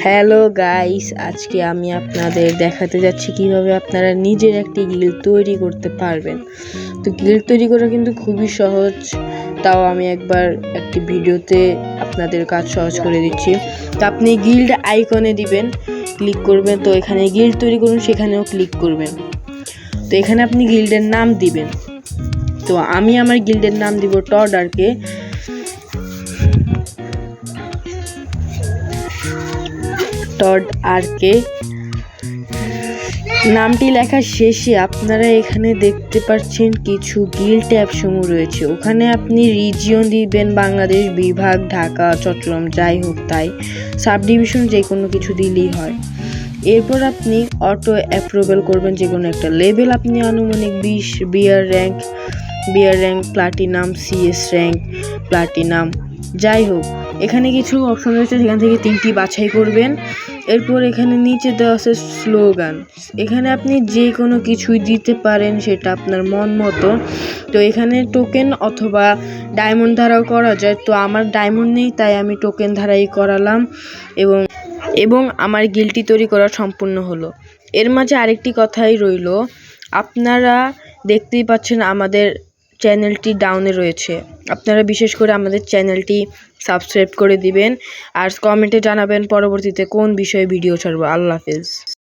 Hello guys, আজকে আমি আপনাদের দেখাতে যাচ্ছি কিভাবে আপনারা নিজের একটি গিল্ড তৈরি করতে পারবেন। তো গিল্ড তৈরি করা কিন্তু খুবই সহজ, তাও আমি একবার একটি ভিডিওতে আপনাদের কাজ সহজ করে দিচ্ছি। তো আপনি গিল্ড আইকনে দিবেন, ক্লিক করবেন, তো এখানে গিল্ড তৈরি করুন সেখানেও ক্লিক করবেন। তো এখানে আপনি গিল্ডের নাম দিবেন। তো আমি আমার গিল্ডের নাম দিব টডারকে। নামটি লেখার শেষে আপনারা এখানে দেখতে পাচ্ছেন কিছু গিল্ড ট্যাব সমূহ রয়েছে। ওখানে আপনি রিজিয়ন দিবেন, বাংলাদেশ, বিভাগ, ঢাকা, চট্টগ্রাম, যাই হোক তাই, সাব ডিভিশন যে কোনো কিছু দিলেই হয়। এরপর আপনি অটো অ্যাপ্রুভাল করবেন যে কোনো একটা লেভেল। আপনি আনুমানিক 20 BR rank platinum, CS rank platinum, যাই হোক এখানে কিছু অপশন রয়েছে, সেখান থেকে 3টি বাছাই করবেন। এরপর এখানে নিচে দেওয়া আছে স্লোগান, এখানে আপনি যে কোনো কিছুই দিতে পারেন, সেটা আপনার মন মতো। তো এখানে টোকেন অথবা ডায়মন্ড ধারাও করা যায়। তো আমার ডায়মন্ড নেই, তাই আমি টোকেন ধারাই করালাম এবং আমার গিল্ডটি তৈরি করা সম্পূর্ণ হলো। এর মাঝে আরেকটি কথাই রইল, আপনারা দেখতেই পাচ্ছেন আমাদের চ্যানেলটি ডাউনে রয়েছে। আপনারা বিশেষ করে আমাদের চ্যানেলটি সাবস্ক্রাইব করে দিবেন আর কমেন্টে জানাবেন পরবর্তীতে কোন বিষয়ে ভিডিও ছাড়বো। আল্লাহ হাফেজ।